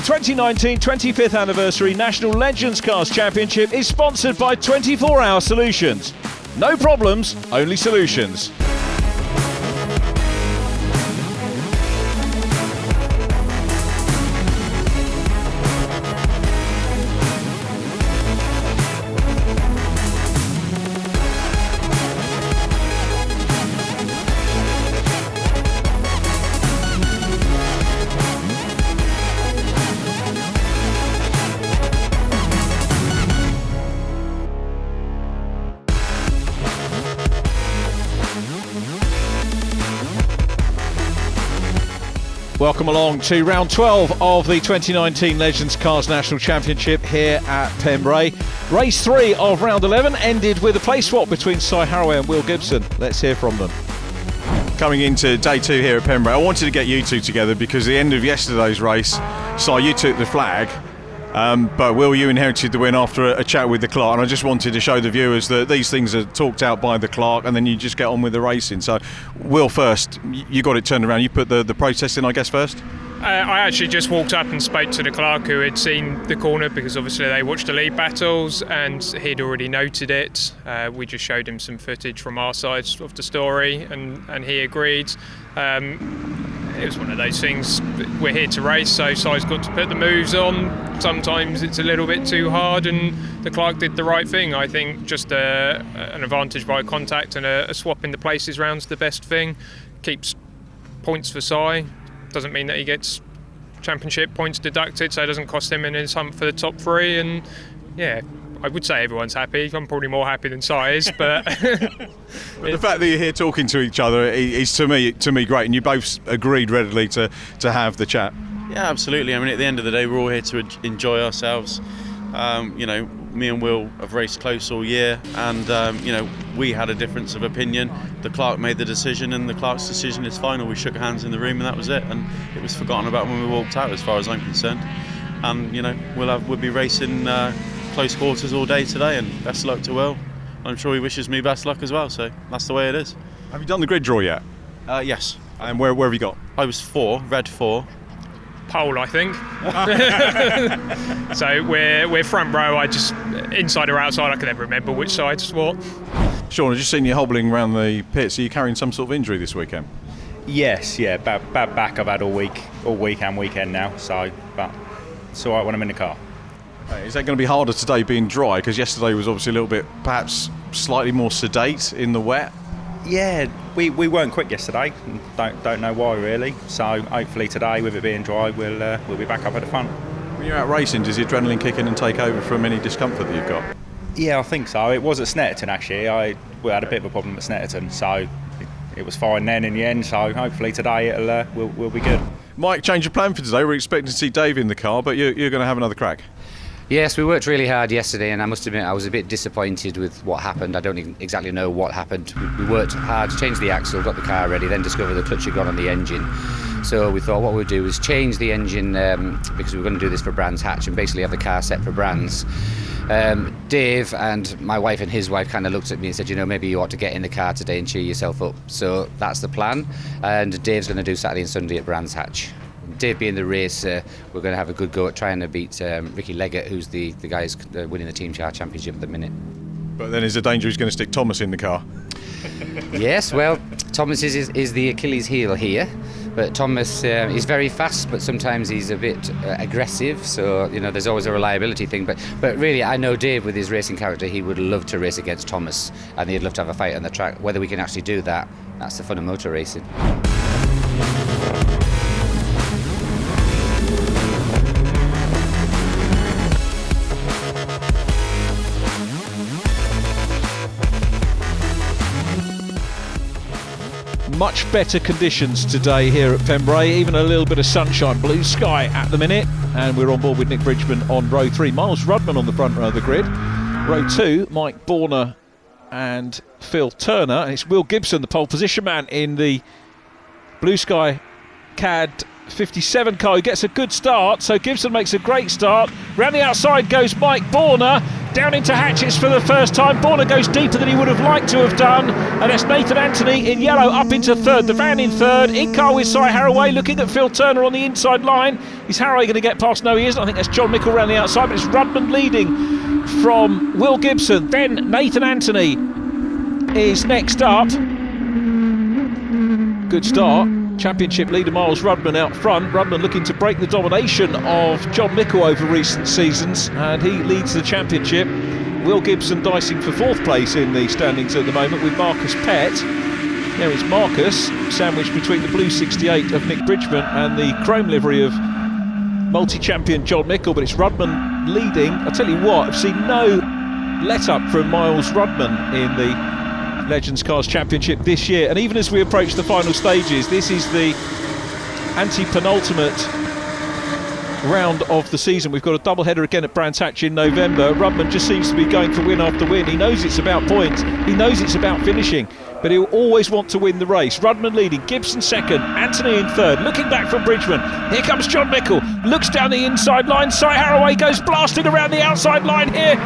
2019 25th Anniversary National Legends Cars Championship is sponsored by 24 Hour Solutions. No problems, only solutions. Welcome along to round 12 of the 2019 Legends Cars National Championship here at Pembrey. Race 3 of round 11 ended with a place swap between Si Harraway and Will Gibson. Let's hear from them. Coming into day 2 here at Pembrey, I wanted to get you two together because at the end of yesterday's race, Si, you took the flag, but Will, you inherited the win after a chat with the clerk, and I just wanted to show the viewers that these things are talked out by the clerk and then you just get on with the racing. So Will, first, you got it turned around, you put the protest in, I guess, first? I actually just walked up and spoke to the clerk who had seen the corner, because obviously they watched the lead battles and he'd already noted it. We just showed him some footage from our side of the story and he agreed. It was one of those things, we're here to race, so Si's got to put the moves on. Sometimes it's a little bit too hard, and the clerk did the right thing. I think just an advantage by contact and a swap in the places round's the best thing. Keeps points for Si. Doesn't mean that he gets championship points deducted, so it doesn't cost him in his hunt for the top 3. And yeah, I would say everyone's happy. I'm probably more happy than Si is, but But the fact that you're here talking to each other is to me great, and you both agreed readily to have the chat. Yeah, absolutely. I mean, at the end of the day, we're all here to enjoy ourselves. Me and Will have raced close all year, and we had a difference of opinion. The clerk made the decision, and the clerk's decision is final. We shook hands in the room, and that was it. And it was forgotten about when we walked out, as far as I'm concerned. And we'll be racing close quarters all day today, and best of luck to Will. I'm sure he wishes me best luck as well, so that's the way it is. Have you done the grid draw yet? Yes. And where have you got? I was 4, red 4. pole, I think. So we're front row. I just, inside or outside, I can never remember which side's what. Sean, I've just seen you hobbling around the pits. Are you carrying some sort of injury this weekend? Yes, yeah, bad back I've had all week and weekend now, so but it's all right when I'm in the car. Is that going to be harder today being dry? Because yesterday was obviously a little bit, perhaps slightly more sedate in the wet. Yeah, we weren't quick yesterday. Don't know why really. So hopefully today, with it being dry, we'll be back up at the front. When you're out racing, does the adrenaline kick in and take over from any discomfort that you've got? Yeah, I think so. It was at Snetterton actually. We had a bit of a problem at Snetterton, so it was fine then in the end. So hopefully today we'll be good. Mike, change of plan for today. We're expecting to see Dave in the car, but you're going to have another crack. Yes, we worked really hard yesterday, and I must admit I was a bit disappointed with what happened. I don't exactly know what happened. We worked hard, changed the axle, got the car ready, then discovered the clutch had gone on the engine. So we thought what we'd do is change the engine because we were going to do this for Brands Hatch and basically have the car set for Brands. Dave and my wife and his wife kind of looked at me and said, maybe you ought to get in the car today and cheer yourself up. So that's the plan, and Dave's going to do Saturday and Sunday at Brands Hatch. Dave being the racer, we're going to have a good go at trying to beat Ricky Leggett, who's the guy who's winning the Team Car Championship at the minute. But then is the danger he's going to stick Thomas in the car? Yes, well, Thomas is the Achilles heel here, but Thomas is very fast, but sometimes he's a bit aggressive, so there's always a reliability thing. But really, I know Dave with his racing character, he would love to race against Thomas, and he'd love to have a fight on the track. Whether we can actually do that, that's the fun of motor racing. Much better conditions today here at Pembrey, even a little bit of sunshine, blue sky at the minute, and we're on board with Nick Bridgman on row 3, Miles Rudman on the front row of the grid, row 2 Mike Borner and Phil Turner, and it's Will Gibson, the pole position man in the Blue Sky CAD 57 car, who gets a good start. So Gibson makes a great start. Round the outside goes Mike Borner. down into Hatchets for the first time. Borna goes deeper than he would have liked to have done, and that's Nathan Anthony in yellow up into third. The van in third, in car with Cy Harraway, looking at Phil Turner on the inside line. Is Harraway going to get past? No, he isn't. I think that's John Mickle around the outside, but it's Rudman leading from Will Gibson. Then Nathan Anthony is next up. Good start. Championship leader Miles Rudman out front. Rudman looking to break the domination of John Mickle over recent seasons, and he leads the championship. Will Gibson dicing for fourth place in the standings at the moment with Marcus Pett. There is Marcus, sandwiched between the blue 68 of Nick Bridgman and the chrome livery of multi-champion John Mickle, but it's Rudman leading. I'll tell you what, I've seen no let-up from Miles Rudman in the Legends Cars Championship this year, and even as we approach the final stages, this is the anti-penultimate round of the season. We've got a double header again at Brands Hatch in November. Rudman just seems to be going for win after win. He knows it's about points, he knows it's about finishing, but he'll always want to win the race. Rudman leading, Gibson second, Anthony in third, looking back from Bridgman. Here comes John Mickle, looks down the inside line. Cy Harraway goes blasting around the outside line here.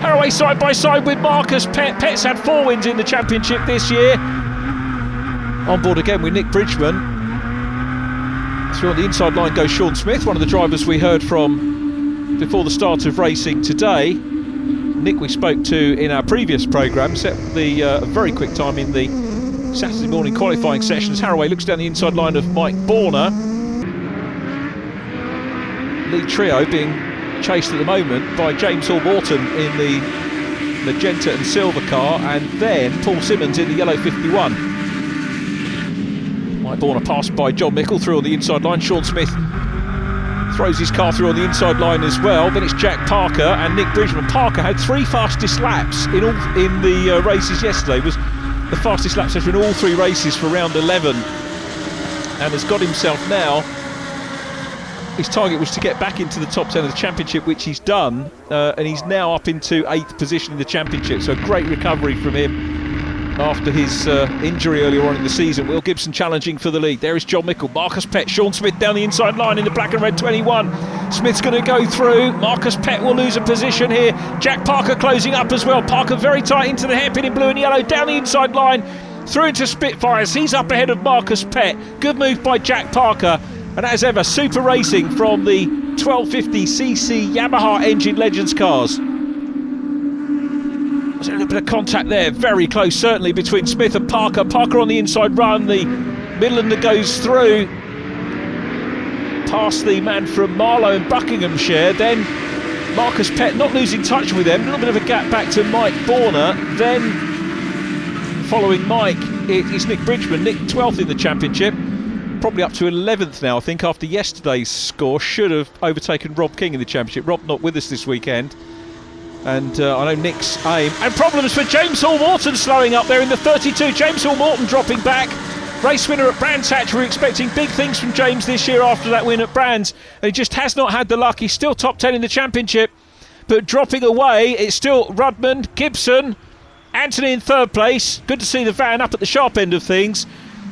Harraway side by side with Marcus Pett. Pett's had 4 wins in the championship this year. On board again with Nick Bridgman. Through on the inside line goes Sean Smith, one of the drivers we heard from before the start of racing today. Nick we spoke to in our previous programme, set the very quick time in the Saturday morning qualifying sessions. Harraway looks down the inside line of Mike Borna. Lead trio being chased at the moment by James Hall-Morton in the magenta and silver car, and then Paul Simmons in the yellow 51. Mike Borna passed by John Mickle through on the inside line. Sean Smith throws his car through on the inside line as well. Then it's Jack Parker and Nick Bridgman. Parker had 3 fastest laps in the races yesterday. Was the fastest lap session in all 3 races for round 11, and has got himself now. His target was to get back into the top 10 of the championship, which he's done, and he's now up into 8th position in the championship. So great recovery from him after his injury earlier on in the season. Will Gibson challenging for the lead. There is John Mickle, Marcus Pett, Sean Smith down the inside line in the black and red 21. Smith's going to go through. Marcus Pett will lose a position here. Jack Parker closing up as well. Parker very tight into the hairpin in blue and yellow, down the inside line, through into Spitfires. He's up ahead of Marcus Pett. Good move by Jack Parker. And as ever, super racing from the 1250cc Yamaha engine Legends cars. There's a little bit of contact there, very close certainly, between Smith and Parker. Parker on the inside run, the Midlander goes through past the man from Marlow and Buckinghamshire. Then Marcus Pett not losing touch with them, a little bit of a gap back to Mike Borna. Then following Mike, it's Nick Bridgman, Nick 12th in the championship. Probably up to 11th now, I think, after yesterday's score. Should have overtaken Rob King in the championship. Rob not with us this weekend, and I know Nick's aim. And problems for James Hall-Morton slowing up there in the 32. James Hall-Morton dropping back. Race winner at Brands Hatch. We're expecting big things from James this year after that win at Brands, and he just has not had the luck. He's still top 10 in the championship, but dropping away. It's still Rudman, Gibson, Anthony in third place. Good to see the van up at the sharp end of things.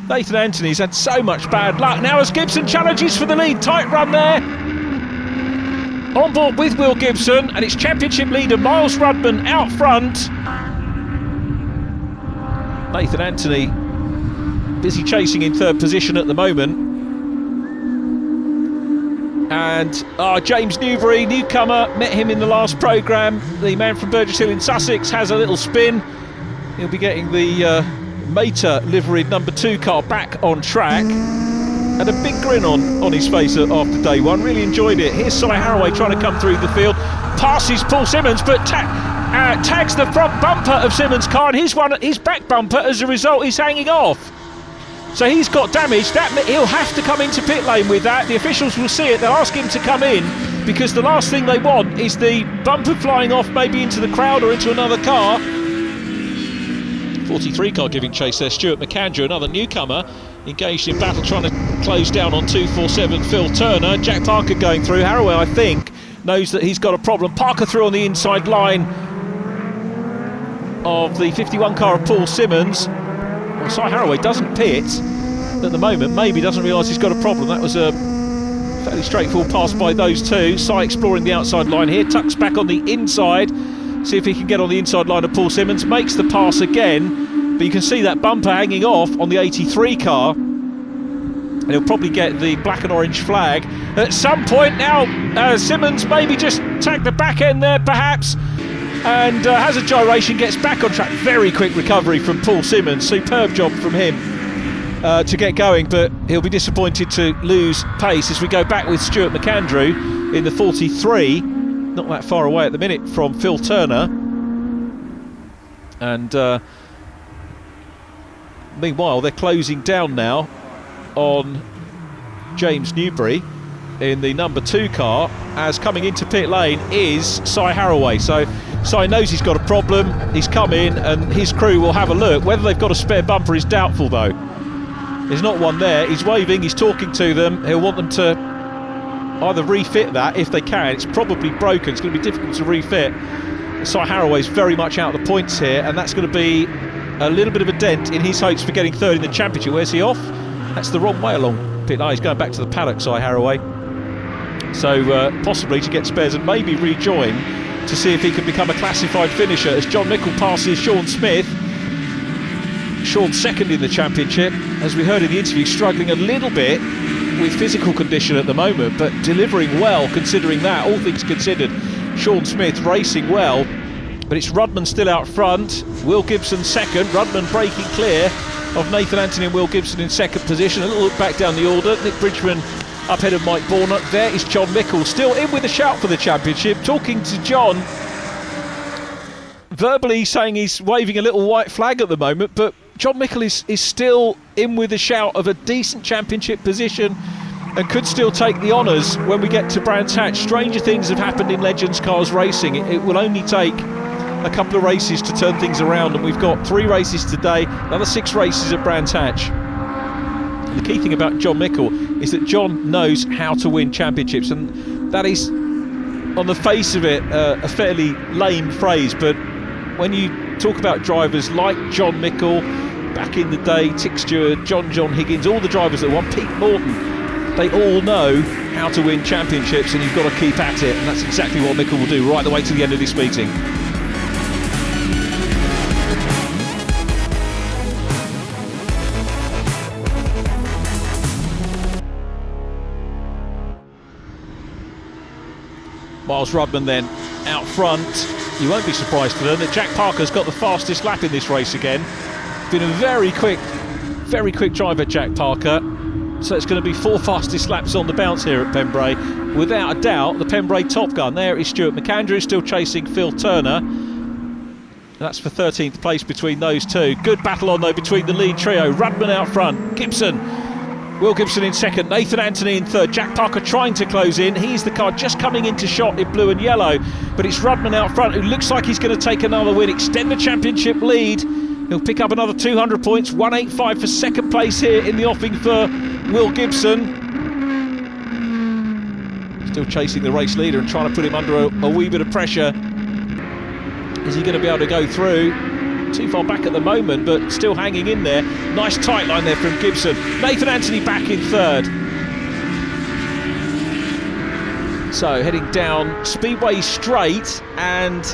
Nathan Anthony's had so much bad luck. Now as Gibson challenges for the lead, tight run there. On board with Will Gibson, and it's championship leader Miles Rudman out front. Nathan Anthony busy chasing in third position at the moment. And James Newbury, newcomer, met him in the last programme. The man from Burgess Hill in Sussex has a little spin. He'll be getting the Mater liveried number 2 car back on track, and a big grin on his face after day one. Really enjoyed it. Here's Cy Harraway trying to come through the field, passes Paul Simmons, but tags the front bumper of Simmons' car, and his back bumper as a result is hanging off. So he's got damage. He'll have to come into pit lane with that. The officials will see it. They'll ask him to come in, because the last thing they want is the bumper flying off maybe into the crowd or into another car. 43 car giving chase there. Stuart McAndrew, another newcomer, engaged in battle trying to close down on 247 Phil Turner. Jack Parker going through. Harraway, I think, knows that he's got a problem. Parker through on the inside line of the 51 car of Paul Simmons. Well, Cy Harraway doesn't pit at the moment, maybe doesn't realise he's got a problem. That was a Fairly straightforward pass by those two. Si exploring the outside line here, tucks back on the inside. See if he can get on the inside line of Paul Simmons. Makes the pass again, but you can see that bumper hanging off on the 83 car. And he'll probably get the black and orange flag at some point. Now Simmons maybe just tagged the back end there perhaps, and has a gyration, gets back on track. Very quick recovery from Paul Simmons. Superb job from him to get going, but he'll be disappointed to lose pace as we go back with Stuart McAndrew in the 43, not that far away at the minute from Phil Turner. And meanwhile they're closing down now on James Newbury in the number 2 car, as coming into pit lane is Si Haraway. So Si knows he's got a problem, he's come in and his crew will have a look. Whether they've got a spare bumper is doubtful though. There's not one there. He's waving, he's talking to them. He'll want them to either refit that if they can. It's probably broken, it's going to be difficult to refit. Si Haraway's very much out of the points here, and that's going to be a little bit of a dent in his hopes for getting third in the championship. Where's he off? That's the wrong way along pit lane. He's going back to the paddock, Si Haraway. So possibly to get spares and maybe rejoin to see if he can become a classified finisher as John Mickle passes Sean Smith. Sean second in the championship, as we heard in the interview, struggling a little bit with physical condition at the moment, but delivering well considering that, all things considered. Sean Smith racing well, but it's Rudman still out front. Will Gibson second, Rudman breaking clear of Nathan Anthony and Will Gibson in second position. A little look back down the order, Nick Bridgman up ahead of Mike Borner. There is John Mickle, still in with a shout for the championship, talking to John, verbally saying he's waving a little white flag at the moment, but John Mickle is still in with a shout of a decent championship position and could still take the honours when we get to Brands Hatch. Stranger things have happened in Legends Cars racing. It will only take a couple of races to turn things around, and we've got 3 races today, another 6 races at Brands Hatch. The key thing about John Mickle is that John knows how to win championships, and that is, on the face of it, a fairly lame phrase, but when you talk about drivers like John Mickle, back in the day, Tick Stewart, John Higgins, all the drivers that won, Pete Morton, they all know how to win championships, and you've got to keep at it, and that's exactly what Mickle will do right the way to the end of this meeting. Miles Rudman then out front. You won't be surprised to learn that Jack Parker's got the fastest lap in this race again. Been a very quick driver, Jack Parker. So it's going to be 4 fastest laps on the bounce here at Pembrey. Without a doubt, the Pembrey top gun. There is Stuart McAndrew, still chasing Phil Turner. That's for 13th place between those two. Good battle on though between the lead trio. Rudman out front, Gibson, Will Gibson in second, Nathan Anthony in third. Jack Parker trying to close in. He's the car just coming into shot in blue and yellow, but it's Rudman out front who looks like he's going to take another win, extend the championship lead. He'll pick up another 200 points, 185 for second place here in the offing for Will Gibson. Still chasing the race leader and trying to put him under a wee bit of pressure. Is he going to be able to go through? Too far back at the moment, but still hanging in there. Nice tight line there from Gibson. Nathan Anthony back in third. So heading down Speedway Straight and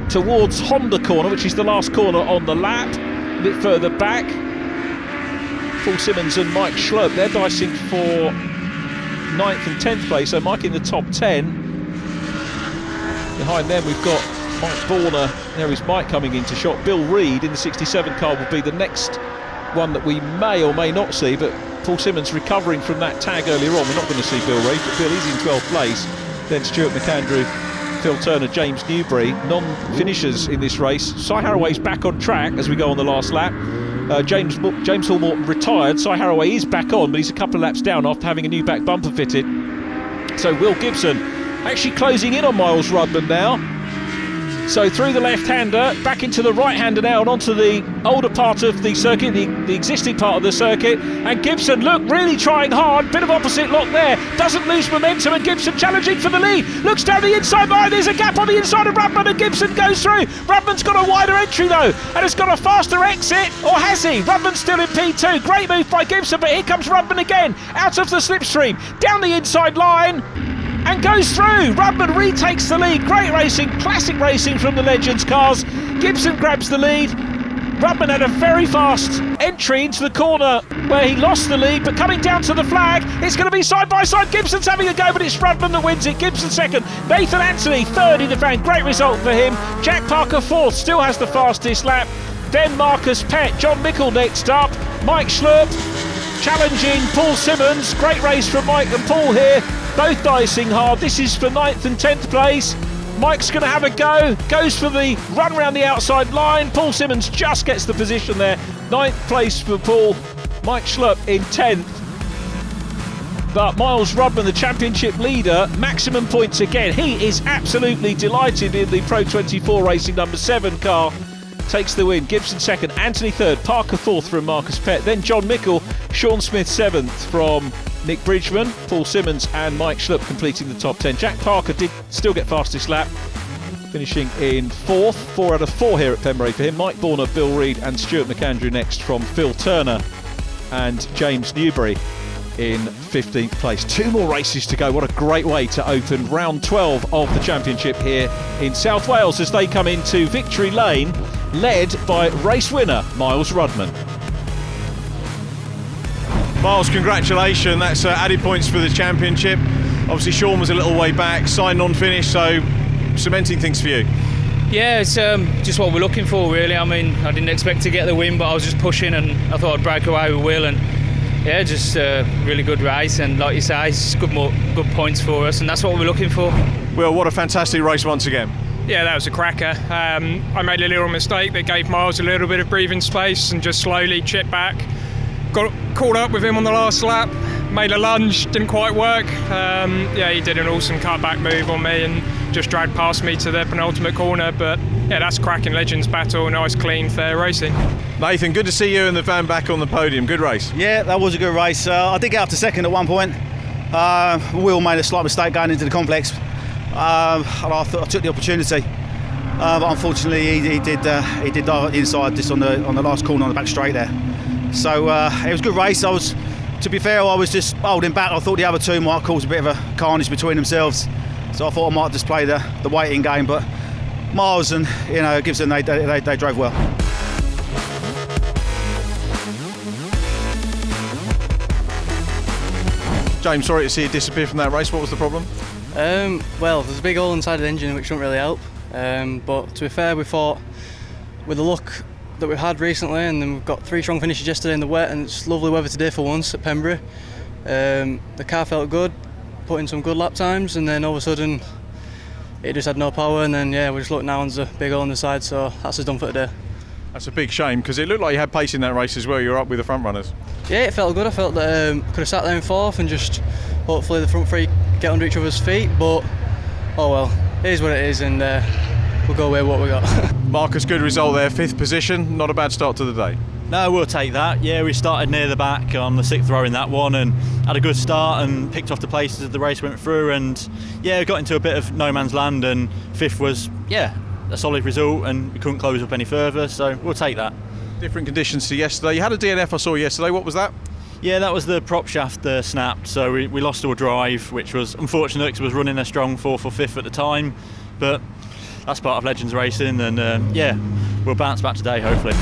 towards Honda Corner, which is the last corner on the lap. A bit further back, Paul Simmons and Mike Schlupp, they're dicing for 9th and 10th place, so Mike in the top 10. Behind them we've got Mike Borner. There is Mike coming into shot. Bill Reed in the 67 car will be the next one that we may or may not see, but Paul Simmons recovering from that tag earlier on. We're not going to see Bill Reed, but Bill is in 12th place. Then Stuart McAndrew, Phil Turner, James Newbury, non-finishers in this race. Si Haraway's back on track as we go on the last lap. James Hall Morton retired. Si Haraway is back on, but he's a couple of laps down after having a new back bumper fitted. So Will Gibson actually closing in on Miles Rudman now. So through the left-hander, back into the right-hander now and onto the older part of the circuit, the existing part of the circuit. And Gibson, look, really trying hard. Bit of opposite lock there. Doesn't lose momentum, and Gibson challenging for the lead. Looks down the inside line. There's a gap on the inside of Rudman, and Gibson goes through. Rudman's got a wider entry though, and has got a faster exit. Or has he? Rudman's still in P2. Great move by Gibson, but here comes Rudman again. Out of the slipstream. Down the inside line. And goes through. Rudman retakes the lead. Great racing, classic racing from the Legends cars. Gibson grabs the lead. Rudman had a very fast entry into the corner where he lost the lead, but coming down to the flag, it's going to be side by side. Gibson's having a go, but it's Rudman that wins it. Gibson second. Nathan Anthony third in the van. Great result for him. Jack Parker fourth, still has the fastest lap. Then Marcus Pett. John Mickle next up. Mike Schlurp challenging Paul Simmons. Great race from Mike and Paul here. Both dicing hard. This is for 9th and 10th place. Mike's going to have a go. Goes for the run round the outside line. Paul Simmons just gets the position there. 9th place for Paul. Mike Schlurp in 10th. But Miles Rudman, the championship leader, maximum points again. He is absolutely delighted in the Pro 24 Racing number 7 car. Takes the win. Gibson second, Anthony third, Parker fourth from Marcus Pett. Then John Mickle, Sean Smith seventh from Nick Bridgman, Paul Simmons and Mike Schlupp completing the top 10. Jack Parker did still get fastest lap, finishing in fourth. 4 out of 4 here at Pembrey for him. Mike Borner, Bill Reid and Stuart McAndrew next from Phil Turner and James Newbury in 15th place. 2 more races to go. What a great way to open round 12 of the championship here in South Wales as they come into Victory Lane, led by race winner Miles Rudman. Miles, congratulations. That's added points for the championship. Obviously Sean was a little way back, signed on finish, so cementing things for you. Yeah, it's just what we're looking for really. I mean, I didn't expect to get the win, but I was just pushing and I thought I'd break away with Will, and yeah, just a really good race, and like you say, it's good points for us, and that's what we're looking for. Well, what a fantastic race once again. Yeah, that was a cracker. I made a little mistake that gave Miles a little bit of breathing space and just slowly chipped back. Got caught up with him on the last lap, made a lunge, didn't quite work. Yeah, he did an awesome cutback move on me and just dragged past me to the penultimate corner, but yeah, that's cracking Legends battle, nice, clean, fair racing. Nathan, good to see you and the van back on the podium. Good race. Yeah, that was a good race. I did get up to second at one point. Will made a slight mistake going into the complex. And I thought I took the opportunity, but unfortunately he did dive inside just on the last corner on the back straight there. So it was a good race. To be fair, I was just holding back. I thought the other two might cause a bit of a carnage between themselves, so I thought I might just play the waiting game. But Miles and Gibson, they drove well. James, sorry to see you disappear from that race. What was the problem? Well, there's a big hole inside the engine which won't really help. But to be fair, we thought with the luck that we've had recently, and then we've got 3 strong finishes yesterday in the wet, and it's lovely weather today for once at Pembrey. The car felt good, put in some good lap times, and then all of a sudden it just had no power, and then yeah, we just looked now and there's a big hole on the side, so that's us done for today. That's a big shame because it looked like you had pace in that race as well. You were up with the front runners. Yeah, it felt good. I felt that I could have sat there in 4th and just hopefully the front 3 get under each other's feet, but oh well, it is what it is, and we'll go with what we got. Marcus, good result there, 5th position, not a bad start to the day. No, we'll take that. Yeah, we started near the back on the 6th row in that one and had a good start and picked off the places as the race went through, and yeah, got into a bit of no man's land, and 5th was, yeah, a solid result, and we couldn't close up any further, so we'll take that. Different conditions to yesterday. You had a DNF I saw yesterday, what was that? Yeah, that was the prop shaft snapped, so we lost our drive, which was unfortunate because I was running a strong 4th or 5th at the time, but that's part of Legends racing, and yeah, we'll bounce back today hopefully.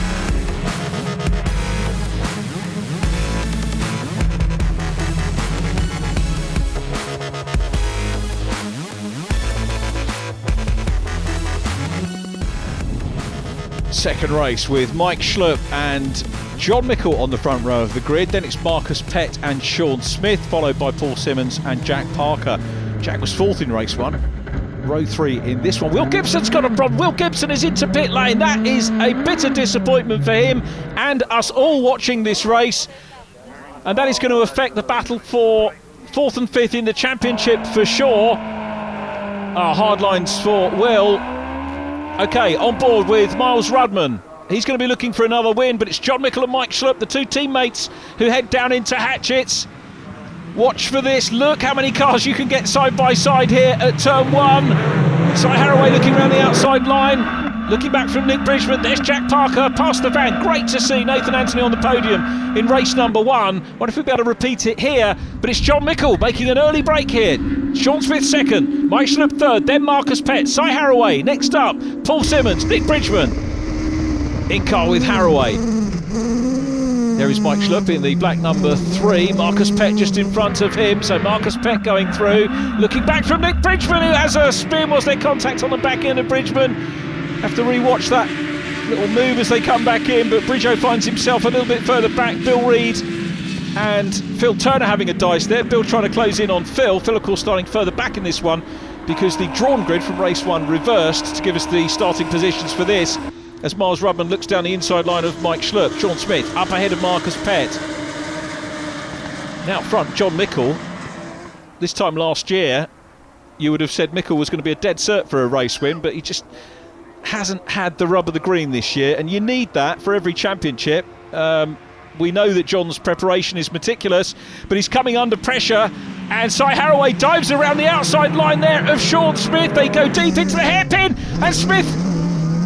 Second race with Mike Schlurp and John Mickle on the front row of the grid. Then it's Marcus Pett and Sean Smith, followed by Paul Simmons and Jack Parker. Jack was 4th in race 1. Row 3 in this one. Will Gibson's got a problem. Will Gibson is into pit lane. That is a bitter disappointment for him and us all watching this race. And that is going to affect the battle for 4th and 5th in the championship for sure. Hard lines for Will. Okay, on board with Miles Rudman. He's going to be looking for another win, but it's John Mickle and Mike Schlupp, the two teammates who head down into Hatchets. Watch for this. Look how many cars you can get side by side here at turn 1. Si Haraway looking around the outside line. Looking back from Nick Bridgman, there's Jack Parker past the van. Great to see Nathan Anthony on the podium in race number 1. Wonder if we'll be able to repeat it here, but it's John Mickle making an early break here. Sean Smith second, Mike Schlupp third, then Marcus Pett, Si Haraway. Next up, Paul Simmons, Nick Bridgman in car with Haraway. There is Mike Schlupp in the black number 3, Marcus Pett just in front of him, so Marcus Pett going through, looking back from Nick Bridgman, who has a spin. Was there contact on the back end of Bridgman? Have to re-watch that little move as they come back in, but Bridgo finds himself a little bit further back. Bill Reid and Phil Turner having a dice there. Bill trying to close in on Phil. Phil, of course, starting further back in this one because the drawn grid from race 1 reversed to give us the starting positions for this, as Miles Rudman looks down the inside line of Mike Schlupp. Sean Smith up ahead of Marcus Pett. Now up front, John Mickle. This time last year, you would have said Mickle was going to be a dead cert for a race win, but he just hasn't had the rub of the green this year, and you need that for every championship. We know that John's preparation is meticulous, but he's coming under pressure, and Si Haraway dives around the outside line there of Sean Smith. They go deep into the hairpin, and Smith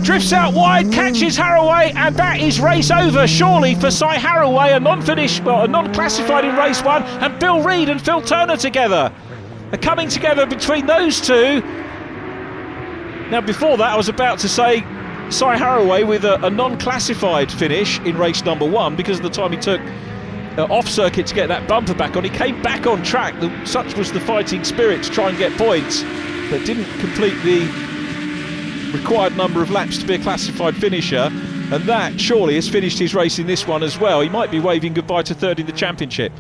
drifts out wide, catches Haraway, and that is race over, surely, for Si Haraway, a non-classified in race 1, and Bill Reid and Phil Turner together are coming together between those two. Now, before that, I was about to say Si Haraway with a non-classified finish in race number 1 because of the time he took off circuit to get that bumper back on. He came back on track. Such was the fighting spirit to try and get points, but didn't complete the required number of laps to be a classified finisher, and that surely has finished his race in this one as well. He might be waving goodbye to third in the championship.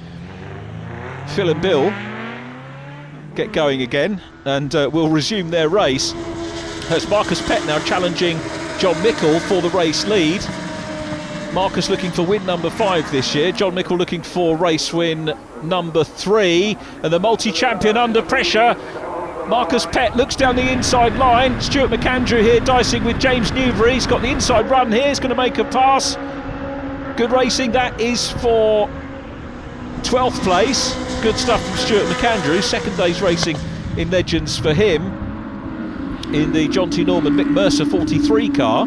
Phil and Bill get going again and will resume their race. There's Marcus Pett now challenging John Mickle for the race lead. Marcus looking for win number 5 this year. John Mickle looking for race win number 3. And the multi-champion under pressure. Marcus Pett looks down the inside line. Stuart McAndrew here dicing with James Newbury. He's got the inside run here. He's going to make a pass. Good racing. That is for 12th place. Good stuff from Stuart McAndrew. Second day's racing in Legends for him, in the John T. Norman Mick Mercer 43 car.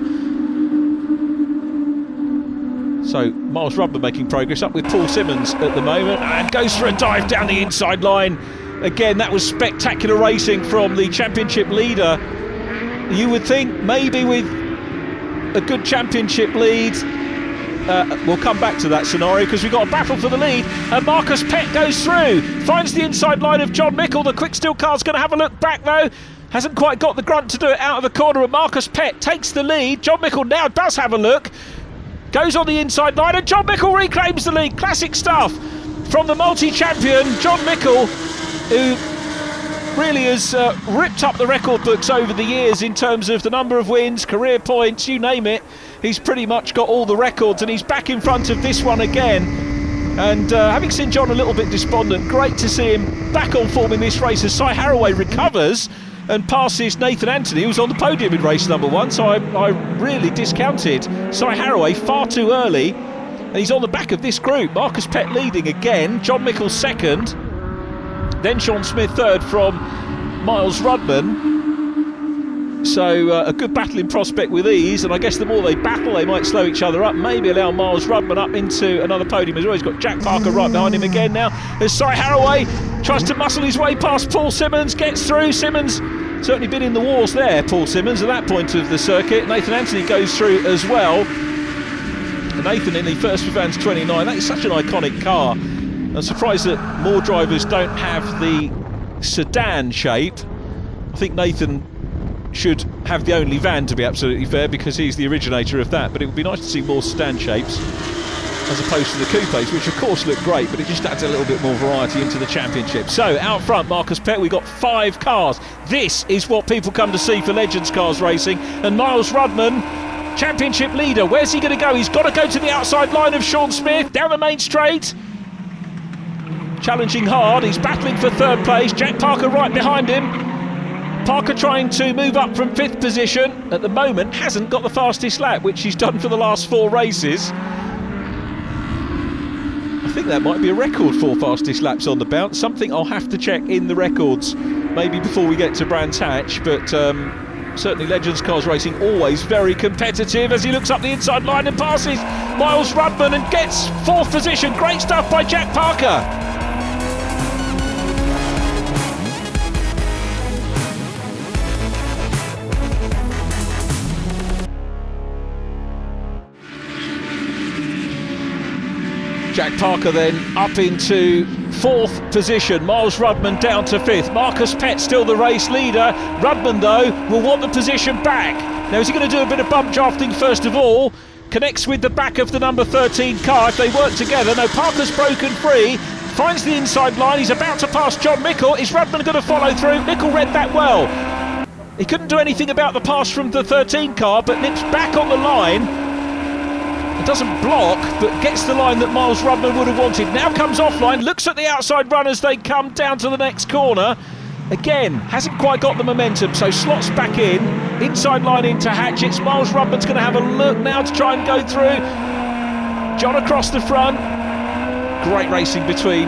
So Miles Rudman making progress, up with Paul Simmons at the moment, and goes for a dive down the inside line. Again, that was spectacular racing from the championship leader. You would think maybe with a good championship lead, we'll come back to that scenario because we've got a battle for the lead, and Marcus Pett goes through, finds the inside line of John Mickle. The quick steel car's going to have a look back though. Hasn't quite got the grunt to do it out of the corner, and Marcus Pett takes the lead. John Mickle now does have a look, goes on the inside line, and John Mickle reclaims the lead. Classic stuff from the multi-champion John Mickle, who really has ripped up the record books over the years in terms of the number of wins, career points, you name it. He's pretty much got all the records, and he's back in front of this one again. And having seen John a little bit despondent, great to see him back on form in this race as Si Haraway recovers and passes Nathan Anthony, who was on the podium in race number 1. So I really discounted Si Haraway far too early, and he's on the back of this group. Marcus Pett leading again, John Mickle second, then Sean Smith third from Miles Rudman. So a good battling prospect with ease, and I guess the more they battle, they might slow each other up, maybe allow Miles Rudman up into another podium as well. He's got Jack Parker right behind him again now, as Si Haraway tries to muscle his way past Paul Simmons, gets through. Simmons certainly been in the wars there, Paul Simmons, at that point of the circuit. Nathan Anthony goes through as well. And Nathan in the first for Vans 29, that is such an iconic car. I'm surprised that more drivers don't have the sedan shape. I think Nathan should have the only van, to be absolutely fair, because he's the originator of that, but it would be nice to see more sedan shapes as opposed to the coupes, which of course look great, but it just adds a little bit more variety into the championship. So out front, Marcus Pett, we've got 5 cars. This is what people come to see for Legends Cars racing, and Miles Rudman, championship leader, where's he going to go? He's got to go to the outside line of Sean Smith, down the main straight, challenging hard. He's battling for third place. Jack Parker right behind him. Parker trying to move up from 5th position. At the moment, hasn't got the fastest lap, which he's done for the last 4 races. I think that might be a record for fastest laps on the bounce. Something I'll have to check in the records, maybe before we get to Brands Hatch. But certainly Legends Cars Racing always very competitive as he looks up the inside line and passes Miles Rudman and gets 4th position. Great stuff by Jack Parker. Jack Parker then up into 4th position. Miles Rudman down to 5th. Marcus Pett still the race leader. Rudman, though, will want the position back. Now, is he going to do a bit of bump drafting first of all? Connects with the back of the number 13 car if they work together. No, Parker's broken free. Finds the inside line. He's about to pass John Mickle. Is Rudman going to follow through? Mickle read that well. He couldn't do anything about the pass from the 13 car, but nips back on the line. It doesn't block, but gets the line that Miles Rudman would have wanted. Now comes offline, looks at the outside run as they come down to the next corner. Again, hasn't quite got the momentum, so slots back in. Inside line into Hatchett's. Miles Rudman's going to have a look now to try and go through. John across the front. Great racing between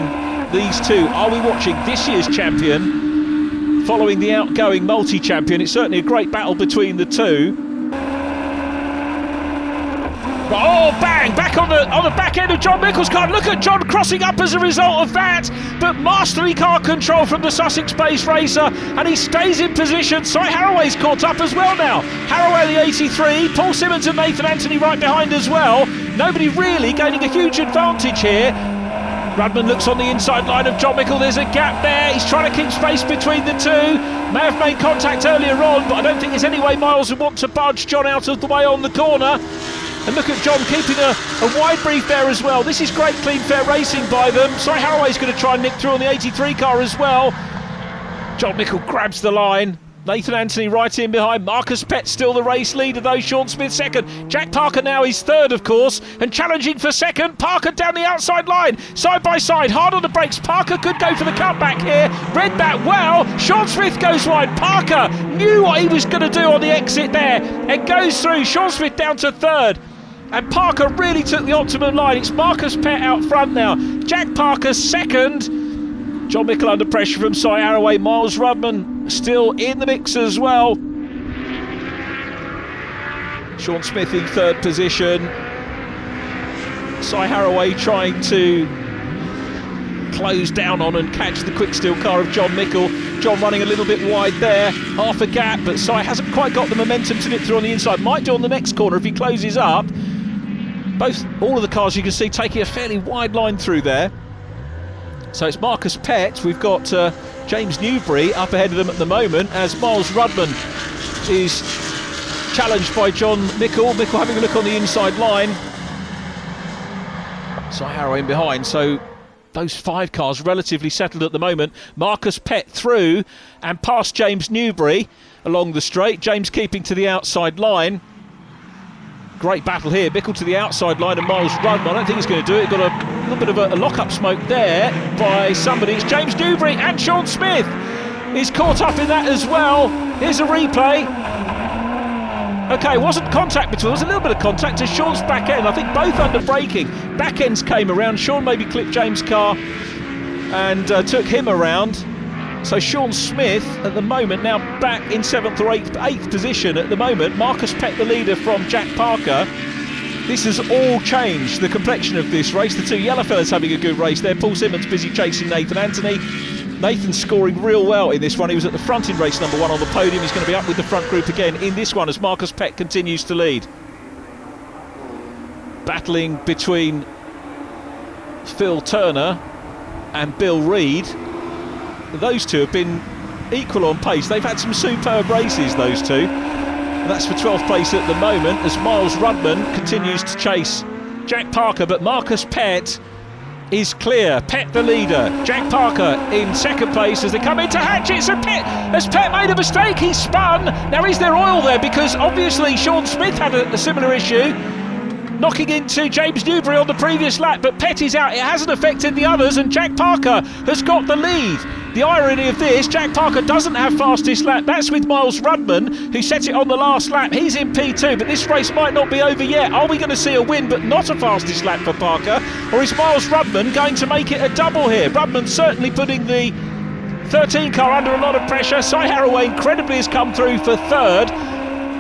these two. Are we watching this year's champion following the outgoing multi-champion? It's certainly a great battle between the two. Oh, bang! Back on the back end of John Mickle's car. Look at John crossing up as a result of that. But masterly car control from the Sussex-based racer, and he stays in position. Cy Haraway's caught up as well now. Haraway the 83, Paul Simmons and Nathan Anthony right behind as well. Nobody really gaining a huge advantage here. Rudman looks on the inside line of John Mickle. There's a gap there. He's trying to keep space between the two. May have made contact earlier on, but I don't think there's any way Miles would want to budge John out of the way on the corner. And look at John keeping a wide brief there as well. This is great, clean, fair racing by them. Cy Haraway's going to try and nick through on the 83 car as well. John Mickle grabs the line. Nathan Anthony right in behind. Marcus Pett still the race leader though. Sean Smith second. Jack Parker now is third, of course, and challenging for second. Parker down the outside line, side by side, hard on the brakes. Parker could go for the cutback here. Read that well. Sean Smith goes wide. Parker knew what he was going to do on the exit there and goes through. Sean Smith down to third. And Parker really took the optimum line. It's Marcus Pett out front now. Jack Parker second. John Mickle under pressure from Cy Haraway. Miles Rudman still in the mix as well. Sean Smith in 3rd position. Cy Haraway trying to close down on and catch the quick steel car of John Mickle. John running a little bit wide there, half a gap, but Cy hasn't quite got the momentum to nip through on the inside. Might do on the next corner if he closes up. All of the cars you can see taking a fairly wide line through there. So it's Marcus Pett. We've got James Newbury up ahead of them at the moment as Miles Rudman is challenged by John Mickle. Mickle having a look on the inside line. Cy Haraway in behind. So those 5 cars relatively settled at the moment. Marcus Pett through and past James Newbury along the straight. James keeping to the outside line. Great battle here. Mickle to the outside line and Miles Rudman. I don't think he's going to do it. Got a little bit of a lock-up smoke there by somebody. It's James Newbury and Sean Smith is caught up in that as well. Here's a replay. Okay, wasn't contact between. There was a little bit of contact to Sean's back end. I think both under braking. Back ends came around. Sean maybe clipped James' car and took him around. So Sean Smith at the moment now back in 7th or 8th position at the moment. Marcus Pett the leader from Jack Parker. This has all changed the complexion of this race. The two yellow fellas having a good race there. Paul Simmons busy chasing Nathan Anthony. Nathan scoring real well in this one. He was at the front in race number 1 on the podium. He's going to be up with the front group again in this one as Marcus Pett continues to lead. Battling between Phil Turner and Bill Reid. Those two have been equal on pace. They've had some superb races, those two. And that's for 12th place at the moment as Miles Rudman continues to chase Jack Parker, but Marcus Pett is clear. Pett the leader. Jack Parker in 2nd place as they come into Hatchet. So has Pett made a mistake? He's spun. Now is there oil there? Because obviously Sean Smith had a similar issue, knocking into James Newbury on the previous lap, but Pett is out. It hasn't affected the others and Jack Parker has got the lead. The irony of this, Jack Parker doesn't have fastest lap. That's with Miles Rudman, who set it on the last lap. He's in P2, but this race might not be over yet. Are we going to see a win but not a fastest lap for Parker? Or is Miles Rudman going to make it a double here? Rudman certainly putting the 13 car under a lot of pressure. Cy Haraway incredibly has come through for third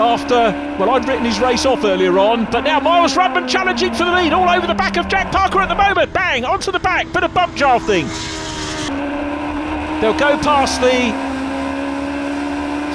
after, well, I'd written his race off earlier on, but now Miles Rudman challenging for the lead all over the back of Jack Parker at the moment. Bang, onto the back, bit of bump drafting. They'll go past the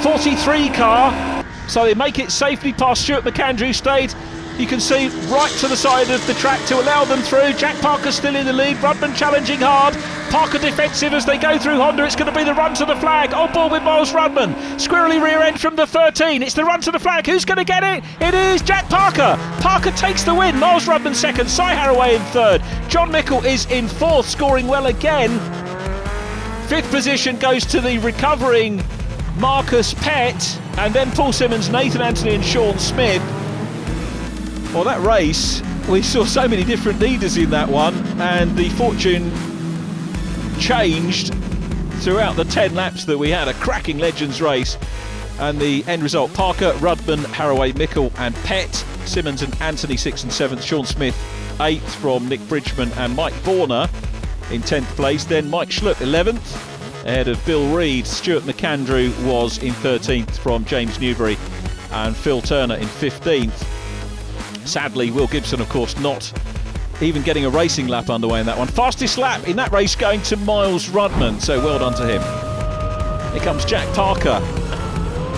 43 car, so they make it safely past Stuart McAndrew, who stayed, you can see, right to the side of the track to allow them through. Jack Parker still in the lead, Rudman challenging hard, Parker defensive as they go through Honda. It's going to be the run to the flag, on board with Miles Rudman. Squirrely rear end from the 13, it's the run to the flag. Who's going to get it? It is Jack Parker. Parker takes the win, Miles Rudman second, Cy Haraway in third. John Mickle is in fourth, scoring well again. Fifth position goes to the recovering Marcus Pett, and then Paul Simmons, Nathan Anthony and Sean Smith. Well, that race, we saw so many different leaders in that one, and the fortune changed throughout the 10 laps that we had. A cracking Legends race, and the end result, Parker, Rudman, Haraway, Mickle and Pett. Simmons and Anthony 6th and 7th, Sean Smith 8th from Nick Bridgman and Mike Borner in 10th place. Then Mike Schlupp 11th ahead of Bill Reid. Stuart McAndrew was in 13th from James Newbury, and Phil Turner in 15th. Sadly, Will Gibson, of course, not even getting a racing lap underway in that one. Fastest lap in that race going to Miles Rudman, so well done to him. Here comes Jack Parker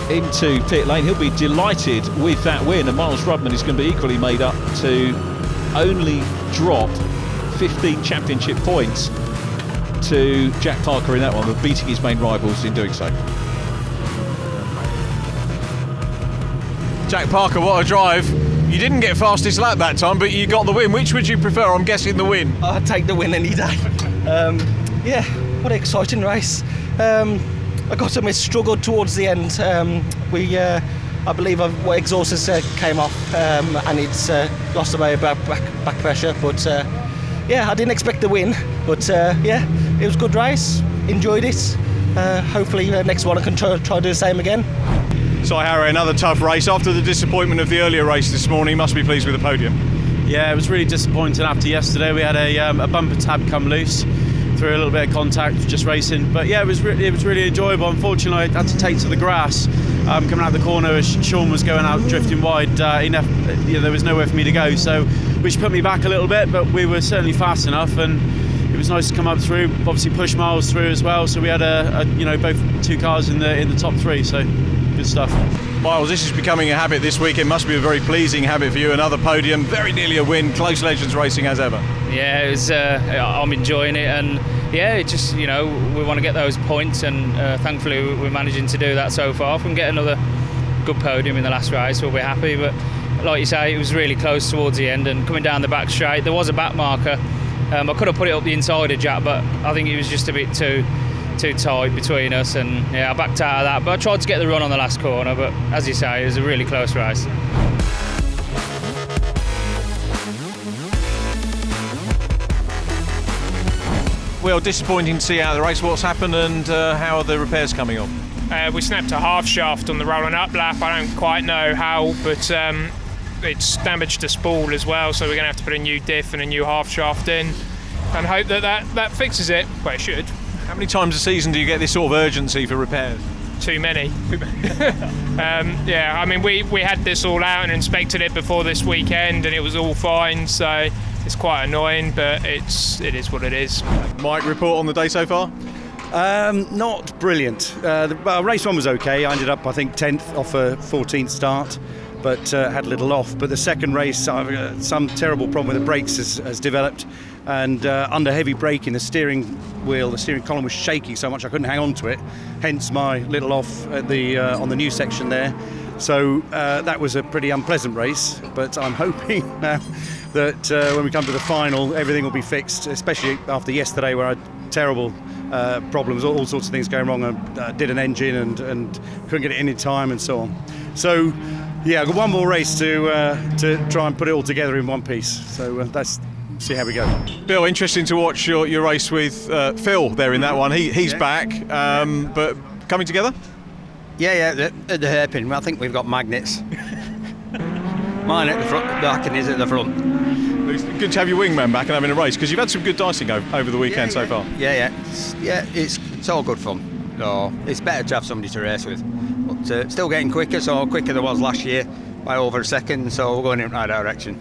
into pit lane. He'll be delighted with that win, and Miles Rudman is going to be equally made up to only drop 15 championship points to Jack Parker in that one, but beating his main rivals in doing so. Jack Parker, what a drive. You didn't get fastest lap that time, but you got the win. Which would you prefer? I'm guessing the win. I'd take the win any day. Yeah, what an exciting race. I got to admit, struggled towards the end. I believe our exhaust came off, and it's lost a bit of back pressure. But yeah, I didn't expect the win. But yeah, it was a good race. Enjoyed it. Hopefully next one I can try to do the same again. Cy Haraway, another tough race. After the disappointment of the earlier race this morning, must be pleased with the podium. Yeah, it was really disappointing after yesterday. We had a bumper tab come loose through a little bit of contact just racing, but yeah, it was really enjoyable. Unfortunately, I had to take to the grass coming out the corner as Sean was going out drifting wide. There was nowhere for me to go, so which put me back a little bit, but we were certainly fast enough, and it was nice to come up through. Obviously, push Miles through as well, so we had both two cars in the top three, so good stuff. Miles, this is becoming a habit this week. It must be a very pleasing habit for you. Another podium, very nearly a win, close Legends racing as ever. Yeah, it was. I'm enjoying it, and yeah, it just we want to get those points, and thankfully we're managing to do that so far. If we can get another good podium in the last race, we'll be happy. But like you say, it was really close towards the end, and coming down the back straight, there was a back marker. I could have put it up the inside of Jack, but I think it was just a bit too tight between us, and yeah, I backed out of that. But I tried to get the run on the last corner, but as you say, it was a really close race. Well, disappointing to see out of the race. What's happened, and how are the repairs coming on? We snapped a half shaft on the rolling up lap. I don't quite know how, but it's damaged the spool as well, so we're going to have to put a new diff and a new half shaft in, and hope that fixes it. Well, it should. How many times a season do you get this sort of urgency for repairs? Too many. Yeah, I mean, we had this all out and inspected it before this weekend, and it was all fine, so it's quite annoying, but it is what it is. Mike, report on the day so far? Not brilliant. Race one was okay. I ended up, I think, 10th off a 14th start, but had a little off. But the second race, some terrible problem with the brakes has developed, and under heavy braking, the steering column was shaking so much I couldn't hang on to it. Hence my little off at on the new section there. So that was a pretty unpleasant race, but I'm hoping now that when we come to the final, everything will be fixed, especially after yesterday where I had terrible problems, all sorts of things going wrong. I did an engine and couldn't get it in time and so on. So yeah, I've got one more race to try and put it all together in one piece. So that's see how we go. Bill, interesting to watch your race with Phil there in that one. He's back, but coming together? Yeah, the hairpin. I think we've got magnets. Mine at the front, back, and his at the front. It's good to have your wingman back and having a race, because you've had some good dicing over the weekend so far. Yeah, it's all good fun. So it's better to have somebody to race with. But still getting quicker, so quicker than was last year by over a second. So we're going in the right direction.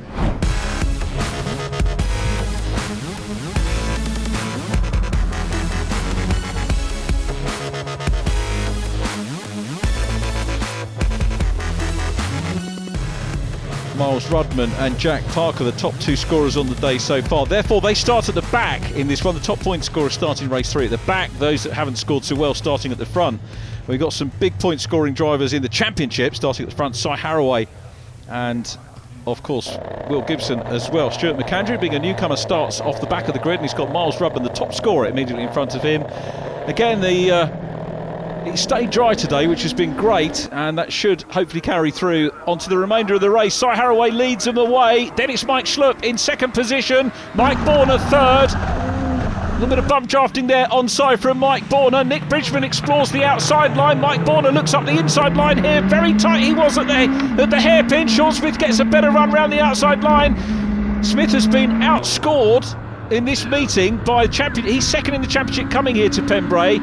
Miles Rudman and Jack Parker, the top 2 scorers on the day so far. Therefore, they start at the back in this one. The top point scorers starting race 3 at the back. Those that haven't scored so well starting at the front. We've got some big point scoring drivers in the Championship starting at the front. Cy Haraway and, of course, Will Gibson as well. Stuart McAndrew, being a newcomer, starts off the back of the grid, and he's got Miles Rudman, the top scorer, immediately in front of him. Again, it stayed dry today, which has been great, and that should hopefully carry through onto the remainder of the race. Cy Haraway leads them away. Then it's Mike Schlupp in second position. Mike Borner third. A little bit of bump drafting there on Cy from Mike Borner. Nick Bridgman explores the outside line. Mike Borner looks up the inside line here. Very tight he was at the hairpin. Sean Smith gets a better run round the outside line. Smith has been outscored in this meeting by champion. He's second in the Championship coming here to Pembrey.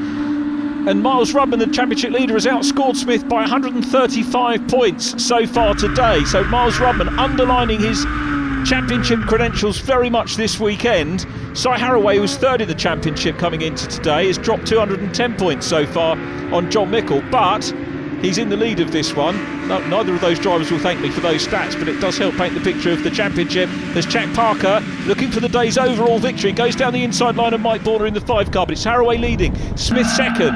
And Miles Rudman, the Championship leader, has outscored Smith by 135 points so far today. So Miles Rudman underlining his Championship credentials very much this weekend. Cy Haraway, who's third in the Championship coming into today, has dropped 210 points so far on John Mickle, but he's in the lead of this one. No, neither of those drivers will thank me for those stats, but it does help paint the picture of the Championship. There's Jack Parker looking for the day's overall victory. Goes down the inside line of Mike Borner in the 5 car, but it's Haraway leading. Smith second.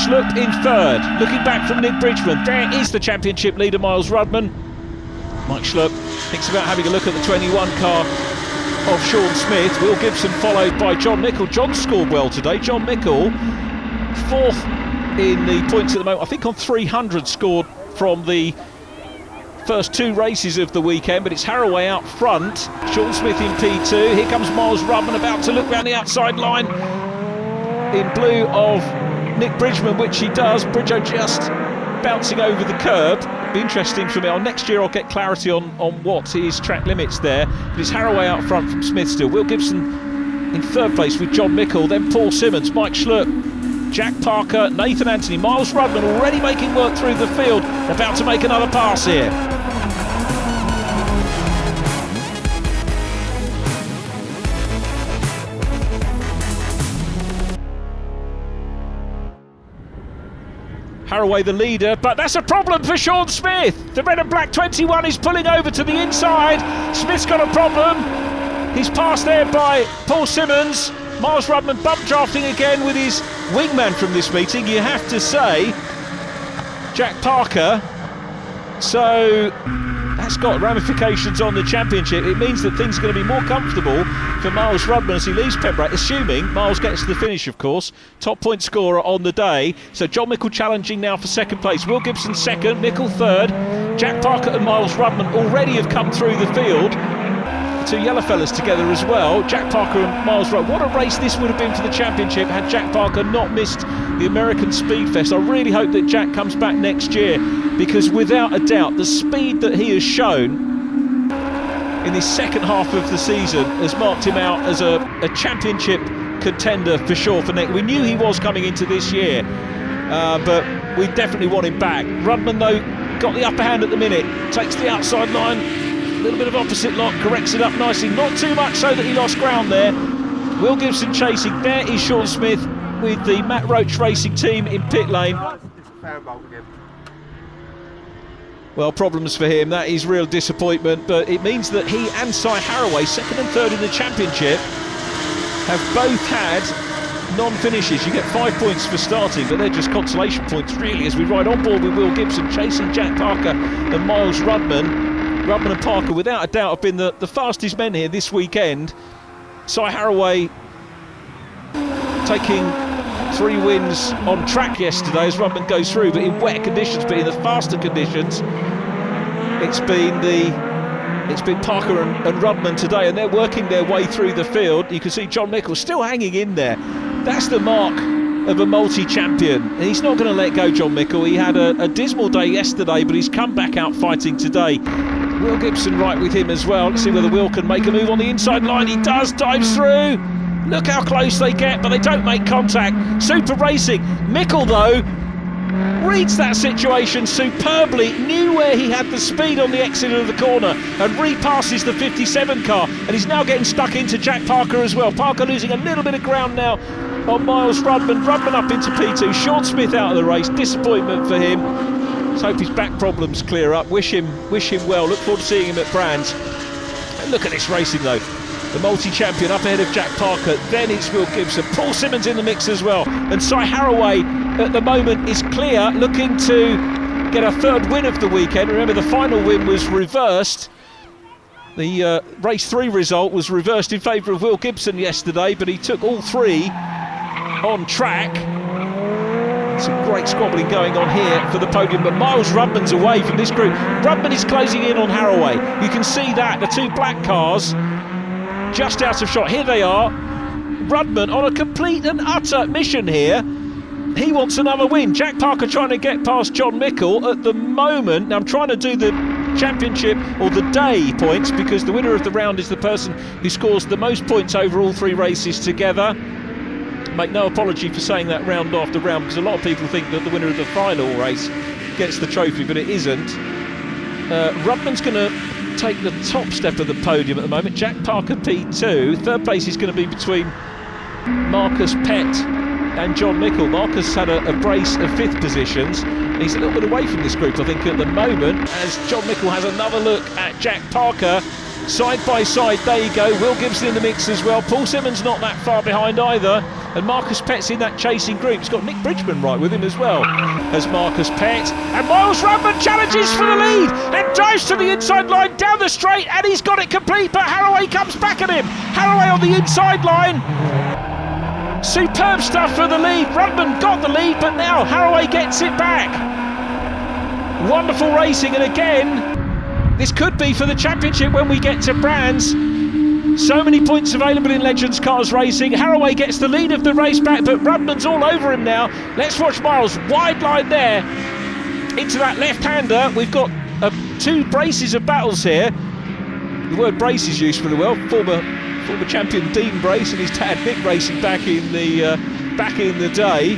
Schlupp in third. Looking back from Nick Bridgman. There is the Championship leader, Miles Rudman. Mike Schlupp thinks about having a look at the 21 car of Sean Smith. Will Gibson followed by John Mickle. John scored well today. John Mickle, 4th in the points at the moment. I think on 300 scored from the first 2 races of the weekend, but it's Haraway out front. Sean Smith in P2. Here comes Miles Rudman about to look round the outside line in blue of Nick Bridgman, which he does. Bridgo just bouncing over the curb. Be interesting for me. Next year I'll get clarity on what his track limits there. But it's Haraway out front from Smith still. Will Gibson in third place with John Mickle. Then Paul Simmons, Mike Schlupp, Jack Parker, Nathan Anthony, Miles Rudman already making work through the field. About to make another pass here. Haraway the leader, but that's a problem for Sean Smith. The red and black 21 is pulling over to the inside. Smith's got a problem. He's passed there by Paul Simmons. Miles Rudman bump drafting again with his wingman from this meeting, you have to say, Jack Parker. So that's got ramifications on the Championship. It means that things are going to be more comfortable for Miles Rudman as he leaves Pembrey, assuming Miles gets to the finish, of course. Top point scorer on the day. So John Mickle challenging now for second place. Will Gibson second, Mickle third. Jack Parker and Miles Rudman already have come through the field. The 2 yellow fellas together as well. Jack Parker and Miles Rudman. What a race this would have been for the Championship had Jack Parker not missed the American Speed Fest. I really hope that Jack comes back next year, because without a doubt the speed that he has shown in the second half of the season has marked him out as a Championship contender for sure for next. We knew he was coming into this year, but we definitely want him back. Rudman though got the upper hand at the minute, takes the outside line, a little bit of opposite lock, corrects it up nicely, not too much so that he lost ground there. Will Gibson chasing. There is Sean Smith with the Matt Roach Racing team in pit lane. Well, problems for him, that is real disappointment, but it means that he and Cy Haraway, second and third in the Championship, have both had non-finishes. You get 5 points for starting, but they're just consolation points really as we ride on board with Will Gibson chasing Jack Parker and Miles Rudman. Rudman and Parker without a doubt have been the fastest men here this weekend. Cy Haraway taking 3 wins on track yesterday as Rudman goes through, but in wet conditions. But in the faster conditions, it's been the It's been Parker and Rudman today, and they're working their way through the field. You can see John Mickle still hanging in there. That's the mark of a multi-champion. He's not going to let go, John Mickle. He had a dismal day yesterday, but he's come back out fighting today. Will Gibson right with him as well. Let's see whether Will can make a move on the inside line. He does, dives through. Look how close they get, but they don't make contact. Super racing. Mickle, though, reads that situation superbly, knew where he had the speed on the exit of the corner, and repasses the 57 car, and he's now getting stuck into Jack Parker as well. Parker losing a little bit of ground now on Miles Rudman. Rudman up into P2. Sean Smith out of the race. Disappointment for him. Let's hope his back problems clear up. Wish him well. Look forward to seeing him at Brands. And look at this racing though. The multi-champion up ahead of Jack Parker. Then it's Will Gibson. Paul Simmons in the mix as well. And Cy Haraway at the moment is clear, looking to get a third win of the weekend. Remember, the final win was reversed. The race 3 result was reversed in favour of Will Gibson yesterday, but he took all 3 on track. Some great squabbling going on here for the podium, but Miles Rudman's away from this group. Rudman is closing in on Haraway. You can see that, the 2 black cars just out of shot. Here they are. Rudman on a complete and utter mission here. He wants another win. Jack Parker trying to get past John Mickle at the moment. Now I'm trying to do the championship or the day points, because the winner of the round is the person who scores the most points over all 3 races together. Make no apology for saying that round after round, because a lot of people think that the winner of the final race gets the trophy, but it isn't. Rudman's going to take the top step of the podium at the moment. Jack Parker P2. Third place is going to be between Marcus Pett and John Mickle. Marcus had a brace of 5th positions. He's a little bit away from this group, I think, at the moment, as John Mickle has another look at Jack Parker. Side by side, there you go. Will Gibson in the mix as well. Paul Simmons not that far behind either. And Marcus Pett's in that chasing group. He's got Nick Bridgman right with him as well as Marcus Pett. And Miles Rudman challenges for the lead and dives to the inside line down the straight, and he's got it complete, but Haraway comes back at him. Haraway on the inside line. Superb stuff for the lead. Rudman got the lead, but now Haraway gets it back. Wonderful racing, and again, this could be for the championship when we get to Brands. So many points available in Legends Cars Racing. Haraway gets the lead of the race back, but Rudman's all over him now. Let's watch Miles, wide line there, into that left-hander. We've got 2 braces of battles here. The word brace is used really well. Former champion Dean Brace and his dad Nick racing back in the day.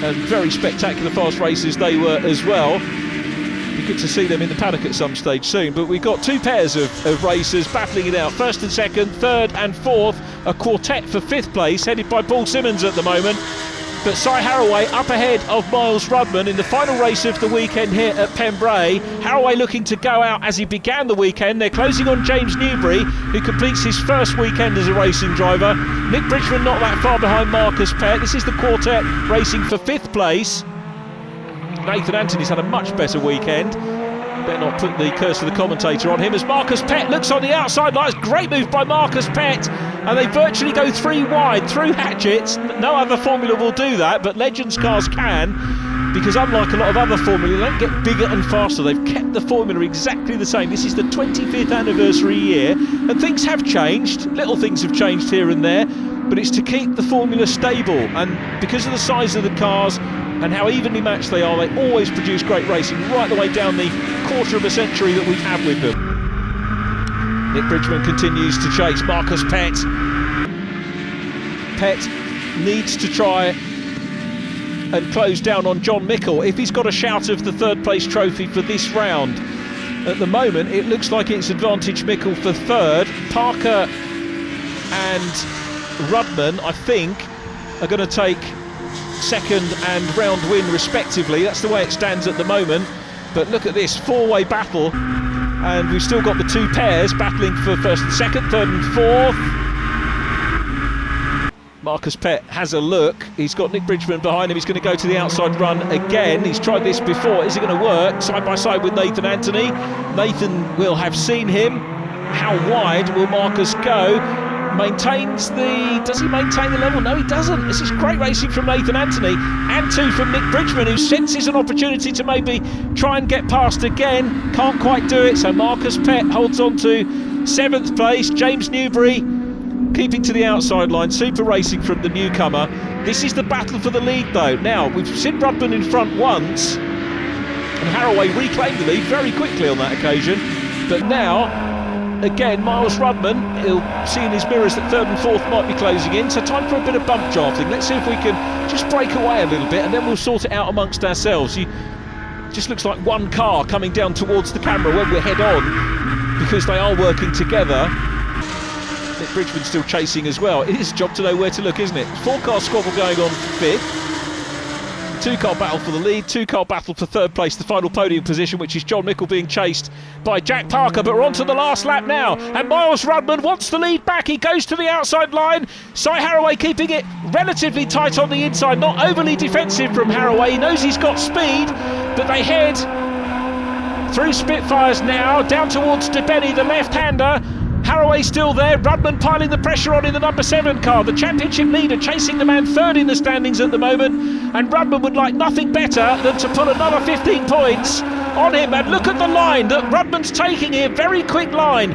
And very spectacular fast races they were as well. Be good to see them in the paddock at some stage soon. But we've got 2 pairs of racers battling it out. First and second, third and fourth. A quartet for 5th place, headed by Paul Simmons at the moment. But Cy Haraway up ahead of Miles Rudman in the final race of the weekend here at Pembrey. Haraway looking to go out as he began the weekend. They're closing on James Newbury, who completes his first weekend as a racing driver. Nick Bridgman not that far behind Marcus Pett. This is the quartet racing for 5th place. Nathan Anthony's had a much better weekend. Better not put the curse of the commentator on him, as Marcus Pett looks on the outside lines. Great move by Marcus Pett, and they virtually go 3 wide through Hatchets. No other formula will do that, but Legends cars can, because unlike a lot of other formula, they don't get bigger and faster. They've kept the formula exactly the same. This is the 25th anniversary year, and things have changed. Little things have changed here and there, but it's to keep the formula stable, and because of the size of the cars and how evenly matched they are, they always produce great racing right the way down the quarter of a century that we've had with them. Nick Bridgman continues to chase Marcus Pett. Pett needs to try and close down on John Mickle if he's got a shout of the 3rd place trophy for this round. At the moment, it looks like it's advantage Mickle for 3rd. Parker and Rudman, I think, are going to take 2nd and round win respectively. That's the way it stands at the moment. But look at this 4-way battle, and we've still got the 2 pairs battling for 1st and 2nd, 3rd and 4th. Marcus Pett has a look. He's got Nick Bridgman behind him. He's going to go to the outside run again. He's tried this before. Is it going to work? Side by side with Nathan Anthony. Nathan will have seen him. How wide will Marcus go? Does he maintain the level? No, he doesn't. This is great racing from Nathan Anthony and 2 from Nick Bridgman, who senses an opportunity to maybe try and get past again. Can't quite do it, so Marcus Pett holds on to 7th place. James Newbury keeping to the outside line. Super racing from the newcomer. This is the battle for the lead, though. Now, we've seen Rudman in front once, and Haraway reclaimed the lead very quickly on that occasion. But now, again, Miles Rudman, he'll see in his mirrors that 3rd and 4th might be closing in, so time for a bit of bump drafting. Let's see if we can just break away a little bit, and then we'll sort it out amongst ourselves. Just looks like one car coming down towards the camera when we're head on, because they are working together. Nick Bridgman's still chasing as well. It is a job to know where to look, isn't it? 4-car squabble going on for 5th. 2-car battle for the lead, 2-car battle for 3rd place, the final podium position, which is John Mickle being chased by Jack Parker. But we're on to the last lap now, and Miles Rudman wants the lead back. He goes to the outside line. Cy Haraway keeping it relatively tight on the inside, not overly defensive from Haraway. He knows he's got speed, but they head through Spitfires now, down towards DeBenny, the left-hander. Haraway still there, Rudman piling the pressure on in the number 7 car. The championship leader chasing the man 3rd in the standings at the moment, and Rudman would like nothing better than to put another 15 points on him. And look at the line that Rudman's taking here, very quick line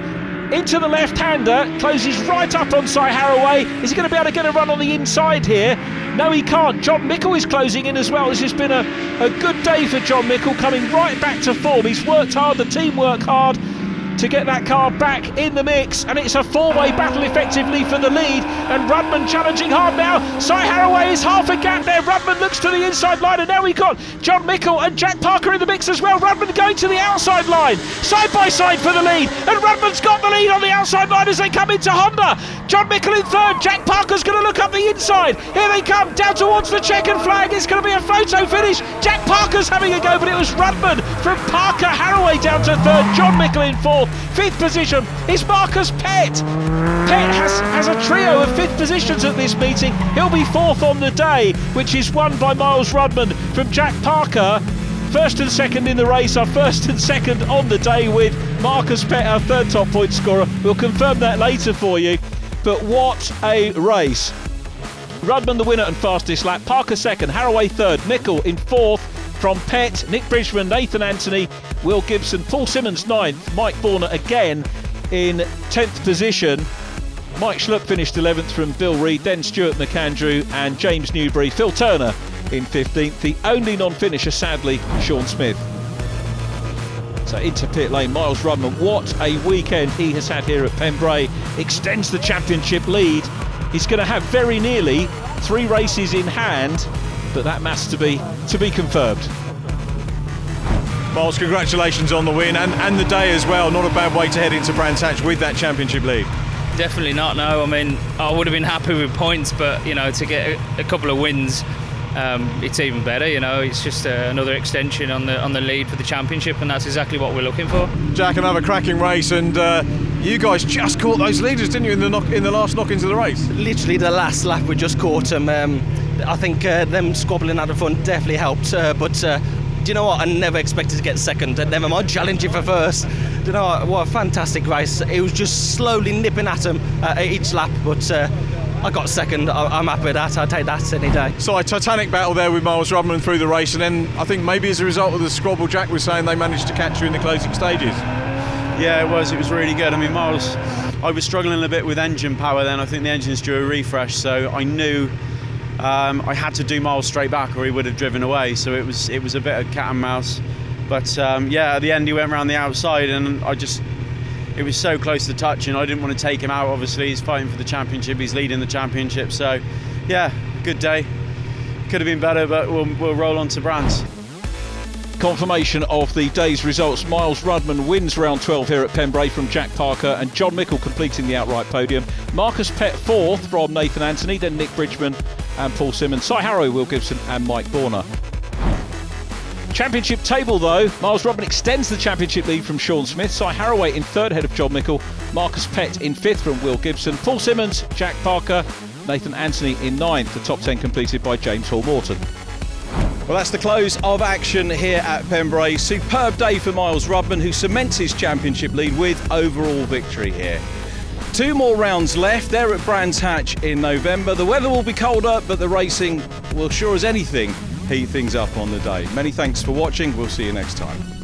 into the left-hander, closes right up on Cy Haraway. Is he going to be able to get a run on the inside here? No, he can't. John Mickle is closing in as well. This has been a good day for John Mickle, coming right back to form. He's worked hard, the team worked hard to get that car back in the mix, and it's a 4-way battle effectively for the lead, and Rudman challenging hard now. Cy Haraway is half a gap there. Rudman looks to the inside line, and now we've got John Mickle and Jack Parker in the mix as well. Rudman going to the outside line, side by side for the lead, and Rudman's got the lead on the outside line as they come into Honda. John Mickle in 3rd, Jack Parker's going to look up the inside. Here they come, down towards the checkered flag. It's going to be a photo finish. Jack Parker's having a go, but it was Rudman from Parker. Haraway down to 3rd, John Mickle in 4th. 5th position is Marcus Pett. Pett has a trio of 5th positions at this meeting. He'll be 4th on the day, which is won by Miles Rudman from Jack Parker. 1st and 2nd in the race, our 1st and 2nd on the day, with Marcus Pett, our 3rd top point scorer. We'll confirm that later for you. But what a race. Rudman the winner and fastest lap, Parker 2nd, Haraway 3rd, Mickle in 4th. From Pett, Nick Bridgman, Nathan Anthony, Will Gibson, Paul Simmons 9th, Mike Borner again in 10th position. Mike Schlupp finished 11th from Bill Reid, then Stuart McAndrew and James Newbury. Phil Turner in 15th. The only non-finisher, sadly, Sean Smith. So into pit lane, Miles Rudman, what a weekend he has had here at Pembrey. Extends the championship lead. He's going to have very nearly 3 races in hand, but that maths to be confirmed. Miles, congratulations on the win and the day as well. Not a bad way to head into Brands Hatch with that championship lead. Definitely not, no. I mean, I would have been happy with points, but, you know, to get a couple of wins, it's even better, you know. It's just another extension on the lead for the championship, and that's exactly what we're looking for. Jack, another cracking race, and you guys just caught those leaders, didn't you, in the last knock-ins of the race? Literally the last lap, we just caught them. I think them squabbling out of front definitely helped, but do you know what? I never expected to get 2nd, never mind challenging for 1st. Do you know what a fantastic race. It was just slowly nipping at them at each lap, but I got 2nd. I'm happy with that. I'll take that any day. So a titanic battle there with Miles Rudman through the race, and then I think maybe as a result of the squabble, Jack was saying they managed to catch you in the closing stages. Yeah, it was really good. I mean, Miles, I was struggling a bit with engine power then. I think the engine's due a refresh, so I knew I had to do Miles straight back or he would have driven away, so it was a bit of cat and mouse. But yeah, at the end he went around the outside, and it was so close to touching. I didn't want to take him out. Obviously he's fighting for the championship, he's leading the championship, so yeah, good day. Could have been better, but we'll roll on to Brands. Confirmation of the day's results. Miles Rudman wins round 12 here at Pembrey from Jack Parker, and John Mickle completing the outright podium. Marcus Pett 4th from Nathan Anthony, then Nick Bridgman and Paul Simmons. Cy Haraway, Will Gibson and Mike Borner. Championship table though, Miles Rudman extends the championship lead from Sean Smith. Cy Haraway in 3rd ahead of John Mickle. Marcus Pett in 5th from Will Gibson. Paul Simmons, Jack Parker, Nathan Anthony in 9th. The top 10 completed by James Hall Morton. Well, that's the close of action here at Pembrey. Superb day for Miles Rudman, who cements his championship lead with overall victory here. 2 more rounds left. They're at Brands Hatch in November. The weather will be colder, but the racing will sure as anything heat things up on the day. Many thanks for watching. We'll see you next time.